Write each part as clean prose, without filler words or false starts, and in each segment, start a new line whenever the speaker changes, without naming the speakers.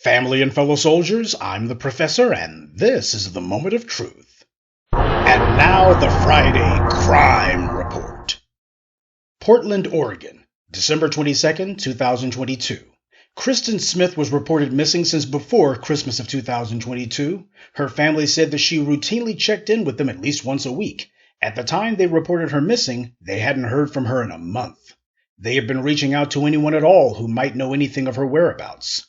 Family and fellow soldiers, I'm the Professor, and this is the Moment of Truth. And now the Friday Crime Report. Portland, Oregon, December 22nd, 2022. Kristen Smith was reported missing since before Christmas of 2022. Her family said that she routinely checked in with them at least once a week. At the time they reported her missing, they hadn't heard from her in a month. They had been reaching out to anyone at all who might know anything of her whereabouts.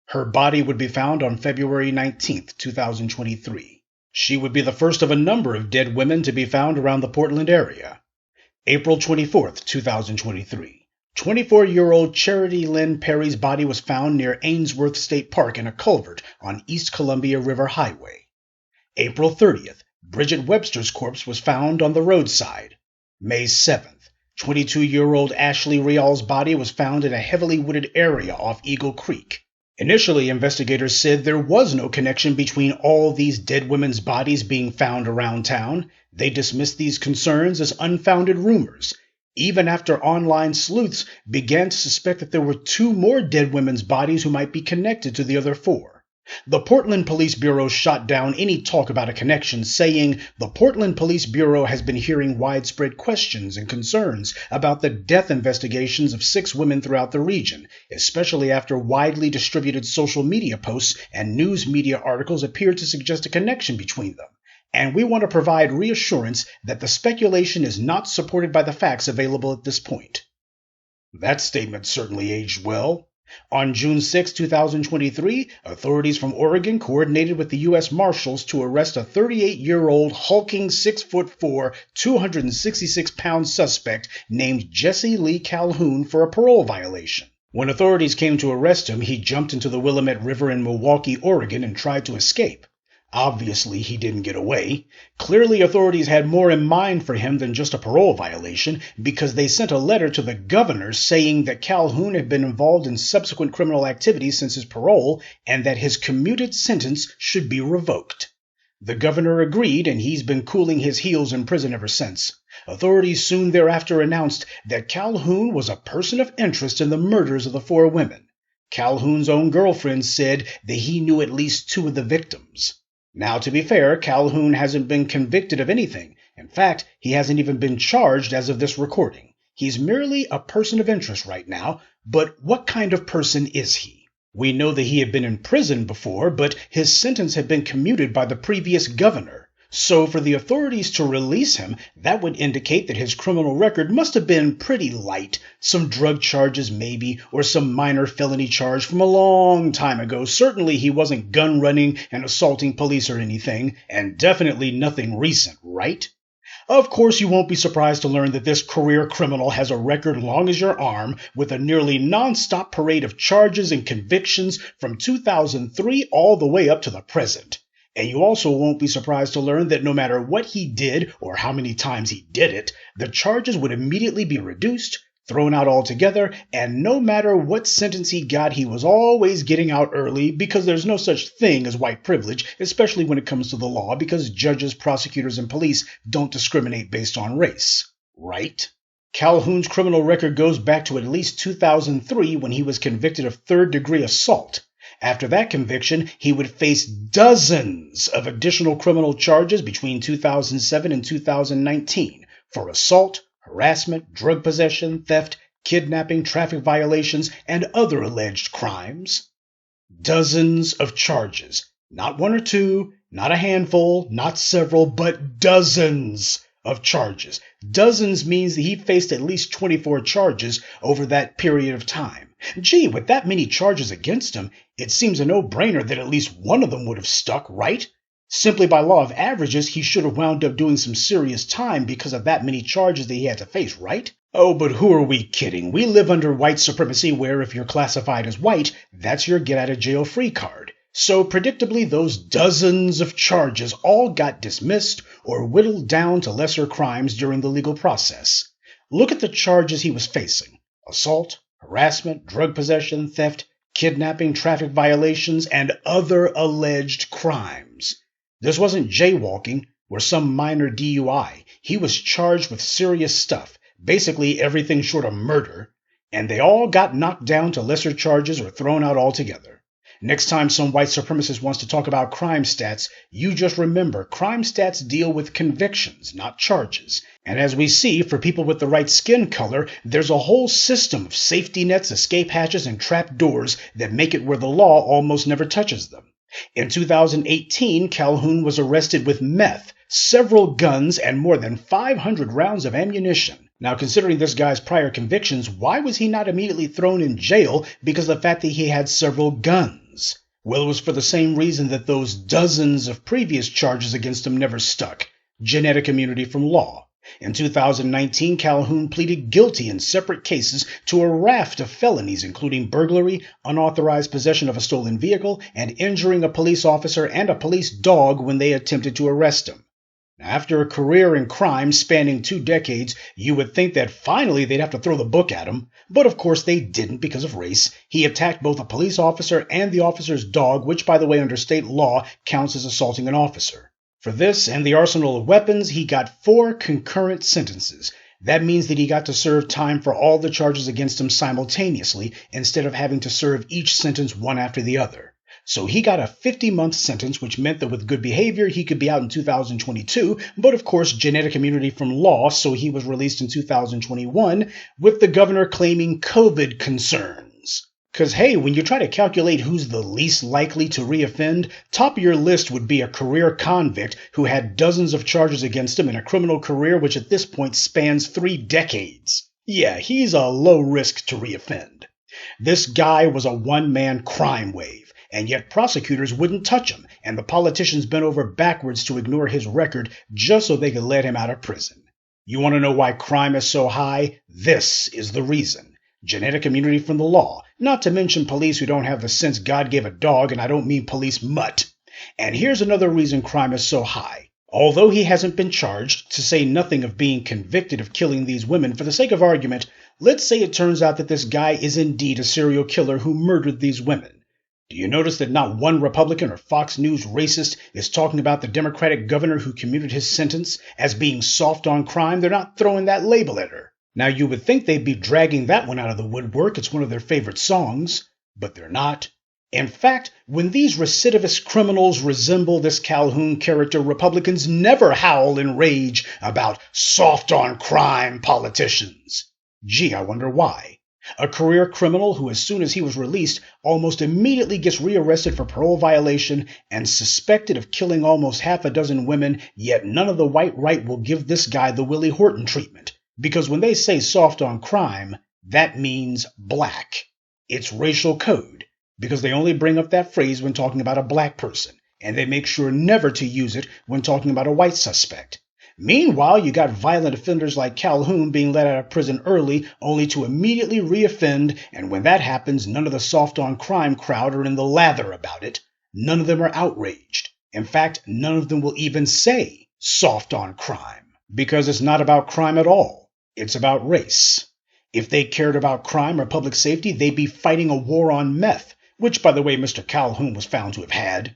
Her body would be found on February 19th, 2023. She would be the first of a number of dead women to be found around the Portland area. April 24th, 2023. 24-year-old Charity Lynn Perry's body was found near Ainsworth State Park in a culvert on East Columbia River Highway. April 30th. Bridget Webster's corpse was found on the roadside. May 7th. 22-year-old Ashley Rial's body was found in a heavily wooded area off Eagle Creek. Initially, investigators said there was no connection between all these dead women's bodies being found around town. They dismissed these concerns as unfounded rumors, even after online sleuths began to suspect that there were two more dead women's bodies who might be connected to the other four. The Portland Police Bureau shot down any talk about a connection, saying the Portland Police Bureau has been hearing widespread questions and concerns about the death investigations of 6 women throughout the region, especially after widely distributed social media posts and news media articles appeared to suggest a connection between them. And we want to provide reassurance that the speculation is not supported by the facts available at this point. That statement certainly aged well. On June 6, 2023, authorities from Oregon coordinated with the U.S. Marshals to arrest a 38-year-old hulking 6'4", 266-pound suspect named Jesse Lee Calhoun for a parole violation. When authorities came to arrest him, he jumped into the Willamette River in Milwaukee, Oregon, and tried to escape. Obviously, he didn't get away. Clearly, authorities had more in mind for him than just a parole violation, because they sent a letter to the governor saying that Calhoun had been involved in subsequent criminal activities since his parole and that his commuted sentence should be revoked. The governor agreed, and he's been cooling his heels in prison ever since. Authorities soon thereafter announced that Calhoun was a person of interest in the murders of the 4 women. Calhoun's own girlfriend said that he knew at least 2 of the victims. Now, to be fair, Calhoun hasn't been convicted of anything. In fact, he hasn't even been charged as of this recording. He's merely a person of interest right now, but what kind of person is he? We know that he had been in prison before, but his sentence had been commuted by the previous governor. So for the authorities to release him, that would indicate that his criminal record must have been pretty light. Some drug charges maybe, or some minor felony charge from a long time ago. Certainly he wasn't gun running and assaulting police or anything, and definitely nothing recent, right? Of course, you won't be surprised to learn that this career criminal has a record long as your arm, with a nearly non-stop parade of charges and convictions from 2003 all the way up to the present. And you also won't be surprised to learn that no matter what he did or how many times he did it, the charges would immediately be reduced, thrown out altogether, and no matter what sentence he got, he was always getting out early, because there's no such thing as white privilege, especially when it comes to the law, because judges, prosecutors, and police don't discriminate based on race. Right? Calhoun's criminal record goes back to at least 2003 when he was convicted of third-degree assault. After that conviction, he would face dozens of additional criminal charges between 2007 and 2019 for assault, harassment, drug possession, theft, kidnapping, traffic violations, and other alleged crimes. Dozens of charges. Not 1 or 2, not a handful, not several, but dozens of charges. Dozens means that he faced at least 24 charges over that period of time. Gee, with that many charges against him, it seems a no-brainer that at least one of them would have stuck, right? Simply by law of averages, he should have wound up doing some serious time because of that many charges that he had to face, right? Oh, but who are we kidding? We live under white supremacy where if you're classified as white, that's your get-out-of-jail-free card. So predictably, those dozens of charges all got dismissed or whittled down to lesser crimes during the legal process. Look at the charges he was facing: assault, harassment, drug possession, theft, kidnapping, traffic violations, and other alleged crimes. This wasn't jaywalking or some minor DUI. He was charged with serious stuff, basically everything short of murder, and they all got knocked down to lesser charges or thrown out altogether. Next time some white supremacist wants to talk about crime stats, you just remember crime stats deal with convictions, not charges. And as we see, for people with the right skin color, there's a whole system of safety nets, escape hatches, and trap doors that make it where the law almost never touches them. In 2018, Calhoun was arrested with meth, several guns, and more than 500 rounds of ammunition. Now, considering this guy's prior convictions, why was he not immediately thrown in jail because of the fact that he had several guns? Well, it was for the same reason that those dozens of previous charges against him never stuck: genetic immunity from law. In 2019, Calhoun pleaded guilty in separate cases to a raft of felonies, including burglary, unauthorized possession of a stolen vehicle, and injuring a police officer and a police dog when they attempted to arrest him. Now, after a career in crime spanning 2 decades, you would think that finally they'd have to throw the book at him, but of course they didn't because of race. He attacked both a police officer and the officer's dog, which, by the way, under state law counts as assaulting an officer. For this and the arsenal of weapons, he got 4 concurrent sentences. That means that he got to serve time for all the charges against him simultaneously instead of having to serve each sentence one after the other. So he got a 50-month sentence, which meant that with good behavior, he could be out in 2022, but of course, genetic immunity from law, so he was released in 2021, with the governor claiming COVID concerns. Because, hey, when you try to calculate who's the least likely to reoffend, top of your list would be a career convict who had dozens of charges against him in a criminal career which at this point spans 3 decades. Yeah, he's a low risk to reoffend. This guy was a one-man crime wave, and yet prosecutors wouldn't touch him, and the politicians bent over backwards to ignore his record just so they could let him out of prison. You want to know why crime is so high? This is the reason. Genetic immunity from the law, not to mention police who don't have the sense God gave a dog, and I don't mean police mutt. And here's another reason crime is so high. Although he hasn't been charged, to say nothing of being convicted of killing these women, for the sake of argument, let's say it turns out that this guy is indeed a serial killer who murdered these women. Do you notice that not one Republican or Fox News racist is talking about the Democratic governor who commuted his sentence as being soft on crime? They're not throwing that label at her. Now, you would think they'd be dragging that one out of the woodwork. It's one of their favorite songs, but they're not. In fact, when these recidivist criminals resemble this Calhoun character, Republicans never howl in rage about soft-on-crime politicians. Gee, I wonder why. A career criminal who, as soon as he was released, almost immediately gets rearrested for parole violation and suspected of killing almost half a dozen women, yet none of the white right will give this guy the Willie Horton treatment. Because when they say soft on crime, that means black. It's racial code, because they only bring up that phrase when talking about a black person, and they make sure never to use it when talking about a white suspect. Meanwhile, you got violent offenders like Calhoun being let out of prison early, only to immediately reoffend, and when that happens, none of the soft on crime crowd are in the lather about it. None of them are outraged. In fact, none of them will even say soft on crime, because it's not about crime at all. It's about race. If they cared about crime or public safety, they'd be fighting a war on meth, which, by the way, Mr. Calhoun was found to have had.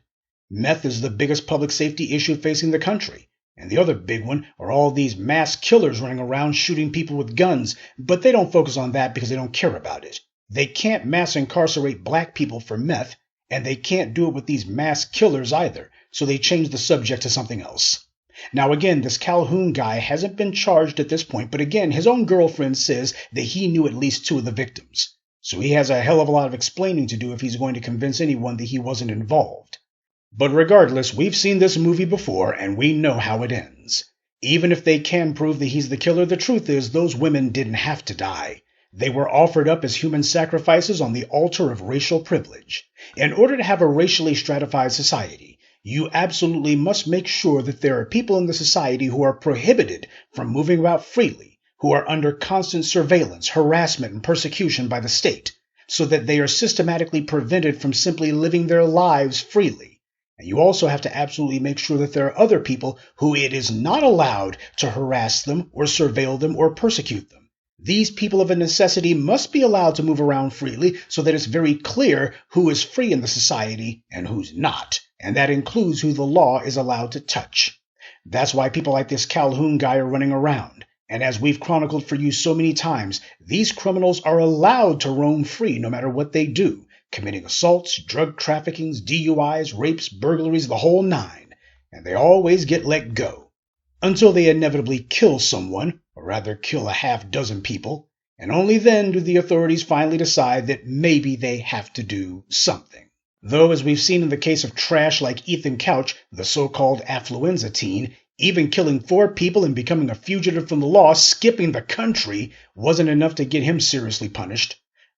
Meth is the biggest public safety issue facing the country. And the other big one are all these mass killers running around shooting people with guns, but they don't focus on that because they don't care about it. They can't mass incarcerate black people for meth, and they can't do it with these mass killers either, so they change the subject to something else. Now again, this Calhoun guy hasn't been charged at this point, but again, his own girlfriend says that he knew at least 2 of the victims. So he has a hell of a lot of explaining to do if he's going to convince anyone that he wasn't involved. But regardless, we've seen this movie before, and we know how it ends. Even if they can prove that he's the killer, the truth is those women didn't have to die. They were offered up as human sacrifices on the altar of racial privilege. In order to have a racially stratified society, you absolutely must make sure that there are people in the society who are prohibited from moving about freely, who are under constant surveillance, harassment, and persecution by the state, so that they are systematically prevented from simply living their lives freely. And you also have to absolutely make sure that there are other people who it is not allowed to harass them or surveil them or persecute them. These people of a necessity must be allowed to move around freely so that it's very clear who is free in the society and who's not. And that includes who the law is allowed to touch. That's why people like this Calhoun guy are running around. And as we've chronicled for you so many times, these criminals are allowed to roam free no matter what they do, committing assaults, drug traffickings, DUIs, rapes, burglaries, the whole nine, and they always get let go, until they inevitably kill someone, or rather kill a half dozen people, and only then do the authorities finally decide that maybe they have to do something. Though, as we've seen in the case of trash like Ethan Couch, the so-called affluenza teen, even killing 4 people and becoming a fugitive from the law, skipping the country, wasn't enough to get him seriously punished.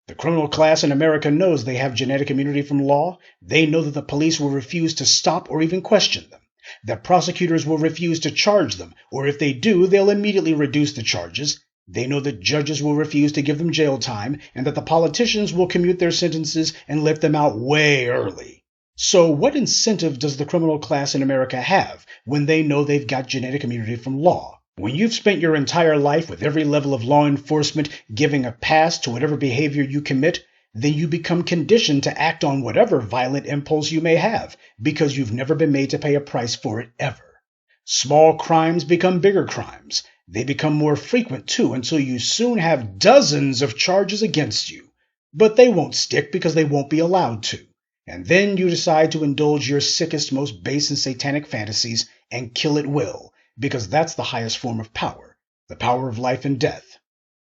The criminal class in America knows they have genetic immunity from law. They know that the police will refuse to stop or even question them, that prosecutors will refuse to charge them, or if they do, they'll immediately reduce the charges. They know that judges will refuse to give them jail time, and that the politicians will commute their sentences and let them out way early. So what incentive does the criminal class in America have when they know they've got genetic immunity from law? When you've spent your entire life with every level of law enforcement giving a pass to whatever behavior you commit, then you become conditioned to act on whatever violent impulse you may have, because you've never been made to pay a price for it ever. Small crimes become bigger crimes. They become more frequent, too, until you soon have dozens of charges against you. But they won't stick because they won't be allowed to. And then you decide to indulge your sickest, most base and satanic fantasies and kill at will, because that's the highest form of power, the power of life and death.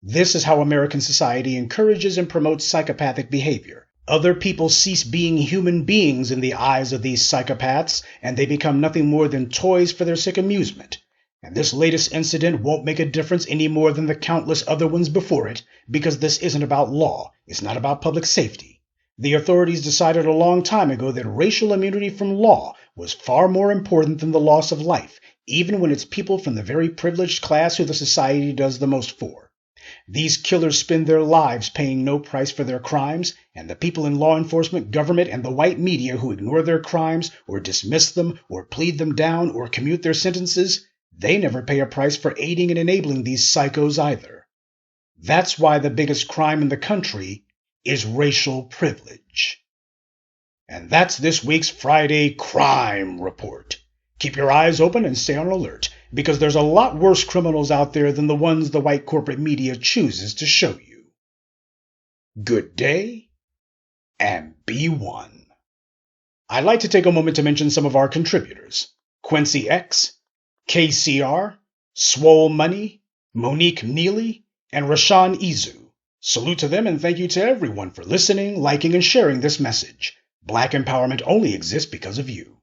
This is how American society encourages and promotes psychopathic behavior. Other people cease being human beings in the eyes of these psychopaths, and they become nothing more than toys for their sick amusement. And this latest incident won't make a difference any more than the countless other ones before it, because this isn't about law. It's not about public safety. The authorities decided a long time ago that racial immunity from law was far more important than the loss of life, even when it's people from the very privileged class who the society does the most for. These killers spend their lives paying no price for their crimes, and the people in law enforcement, government, and the white media who ignore their crimes, or dismiss them, or plead them down, or commute their sentences, they never pay a price for aiding and enabling these psychos either. That's why the biggest crime in the country is racial privilege. And that's this week's Friday Crime Report. Keep your eyes open and stay on alert, because there's a lot worse criminals out there than the ones the white corporate media chooses to show you. Good day, and be one. I'd like to take a moment to mention some of our contributors. Quincy X, KCR, Swole Money, Monique Neely, and Rashawn Izu. Salute to them and thank you to everyone for listening, liking, and sharing this message. Black empowerment only exists because of you.